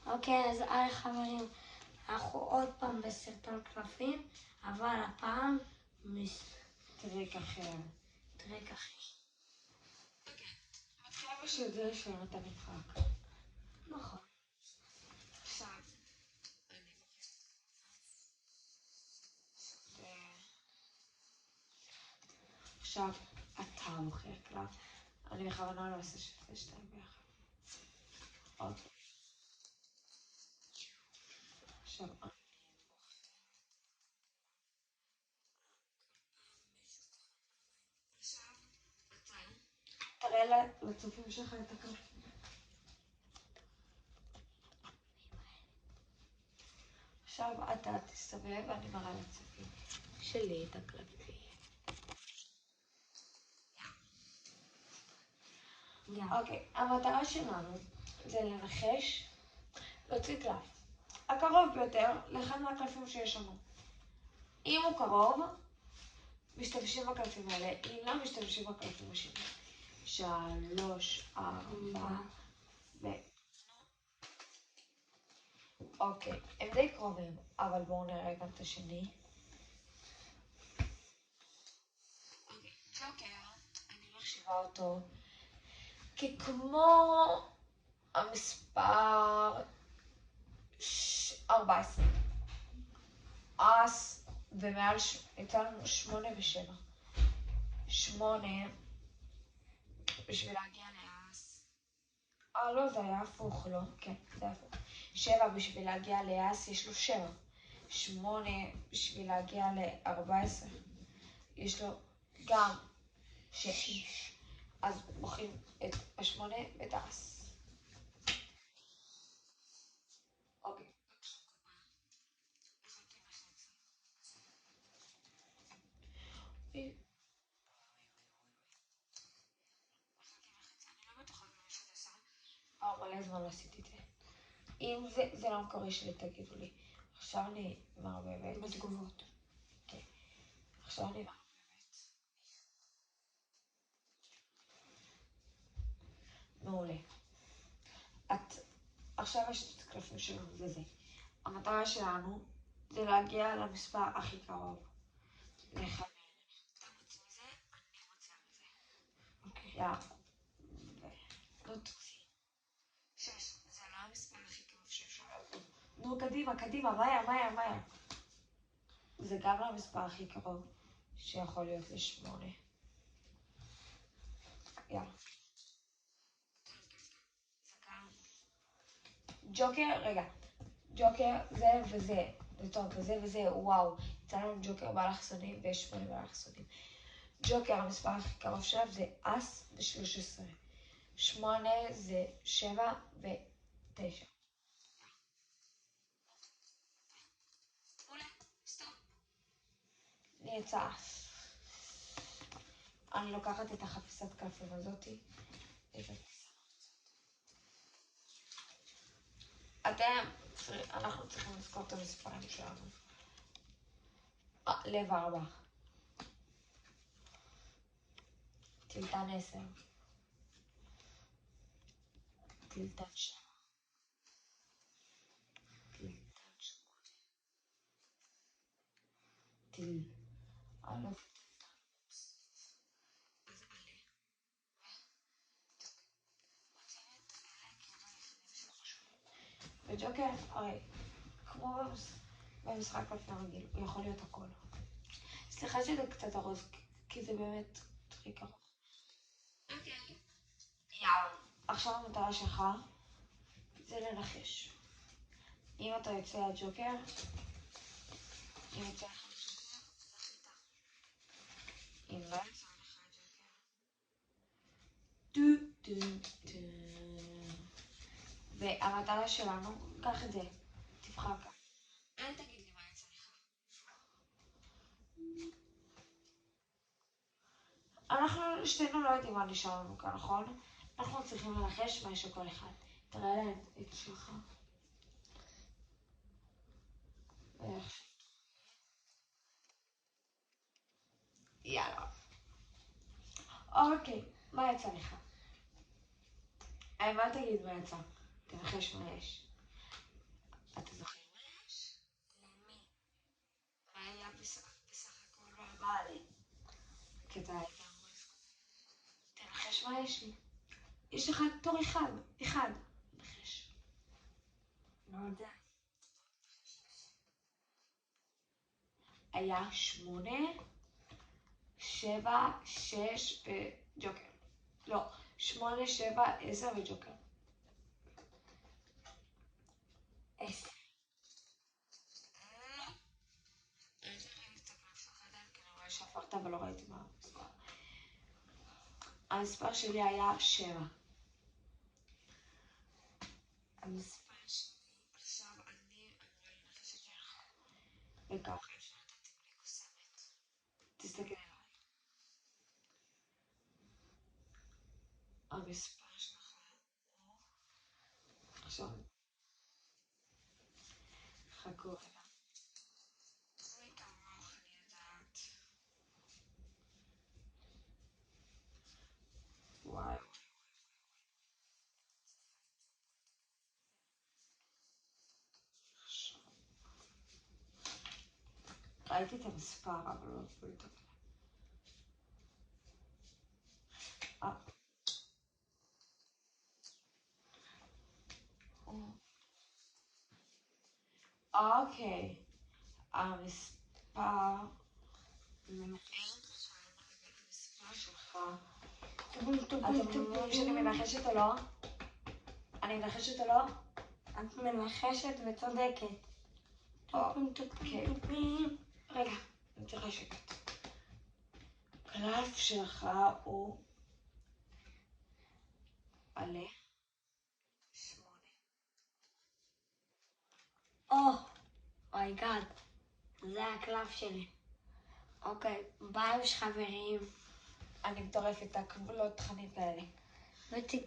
אוקיי, אז היי חברים, אנחנו עוד פעם בסרטון קלפים, אבל הפעם טריק אחר. טריק אחר. מתחילה בשביל לשנות את המשחק. נכון. עכשיו, עכשיו אתה מוכיח קלף. אני בכוונה לא אעשה שזה שתיים ביחד. עוד. עכשיו אני תראה לצופים שלך את הקלף. עכשיו אתה תסתובב ואני מראה לצופים שלי את הקלפים. אוקיי, המטרה שלנו זה לנחש, להוציא קלף. הקרוב ביותר לאחד מהקלפים שיש לנו. אם הוא קרוב, משתמשים בקלפים האלה, אם לא, משתמשים בקלפים השני. 3, 4, אוקיי, הם די קרובים, אבל בואו נראה גם את השני. אוקיי, ג'וקר, אני מחשיבה אותו ככמו המספר 14. אס, ומעל יצא לנו 8 ו7. 8 בשביל להגיע לאס. לא, זה היה הפוך, לא? כן, זה היה הפוך. 7 בשביל להגיע לאס, יש לו 7. 8 בשביל להגיע ל-14, יש לו גם 6. אז בוחרים את ה-8 ואת האס. אוקיי. מלא זמן לא עשיתי את זה. אם זה לא מקורי שלי, תגידו לי. עכשיו אני מערבבת. בתגובות. כן. עכשיו אני מערבבת. מעולה. עכשיו יש את הקלפים שלנו, זה זה. המטרה שלנו זה להגיע למספר הכי קרוב. לאחד מהם. אתה רוצה מזה? אני רוצה מזה. אוקיי. יאללה. לא תוציא. 6. זה לא המספר הכי קרוב שאפשר לעשות. נו, קדימה, מהר. זה גם לא המספר הכי קרוב שיכול להיות ל8. יאללה. ג'וקר, זה וזה. זה טוב, וזה, וואו. יצא לנו ג'וקר באלכסונים ויש 8 באלכסונים. ג'וקר, המספר הכי קרוב שלו זה אס ו13. 8 זה 7 ו9. אני יצא אס. אני לוקחת את החפיסת קלפים הזאתי. אנחנו צריכים לזכור את המספרים שלנו. לב 4. טילטן 10. טילטן 7. טילטן 8. א'. וג'וקר, הרי, כמו במשחק קלפים רגיל, הוא יכול להיות הכל. סליחה שזה קצת ארוך, כי זה באמת טריק ארוך. אוקיי. יאללה. עכשיו המטרה שלך זה לנחש. אם אתה יוצא הג'וקר, אם יוצא לך הג'וקר, זכית. אם לא יוצא לך הג'וקר, והמטרה שלנו, קח את זה, תבחר כאן. אל תגיד לי מה יצא לך. אנחנו שתינו לא יודעים מה נשאר לנו כאן, נכון? אנחנו צריכים לנחש מה יש לכל אחד. תראה להם את שלך. יאללה. אוקיי, מה יצא לך? מה תגיד מה יצא? תנחש מה יש. אתה זוכר מה יש? למי? היה בסך הכל לא בא לי. כי אתה היית אמור תנחש מה יש לי. יש לך תור אחד. נחש. לא יודע. היה 8, 7, 6 וג'וקר. לא, 8, 7, 10 וג'וקר. 10. אני צריך להסתכל שלך עדיין, כי אני רואה שהפכת אבל לא ראיתי מה המספר. המספר שלי היה 7. המספר שלי, עכשיו אני אמורה לנחש את שלך. וככה אפשר לתת לי קוסמת. תסתכל עליי. המספר שלך הוא... עכשיו... חכו רגע. זה כמוך אני יודעת. וואי. ראיתי את המספר, אבל לא אפילו את הכלל. אוקיי. המספר... המספר שלך... אתם אומרים שאני מנחשת או לא? אני מנחשת או לא? את מנחשת וצודקת. אוקיי. רגע, אני צריכה שקט. הקלף שלך הוא... עלה 8. אוי גאד. זה הקלף שלי. אוקיי, ביי חברים. אני מטורפת, תעקבו לו תכנים כאלה. וטיק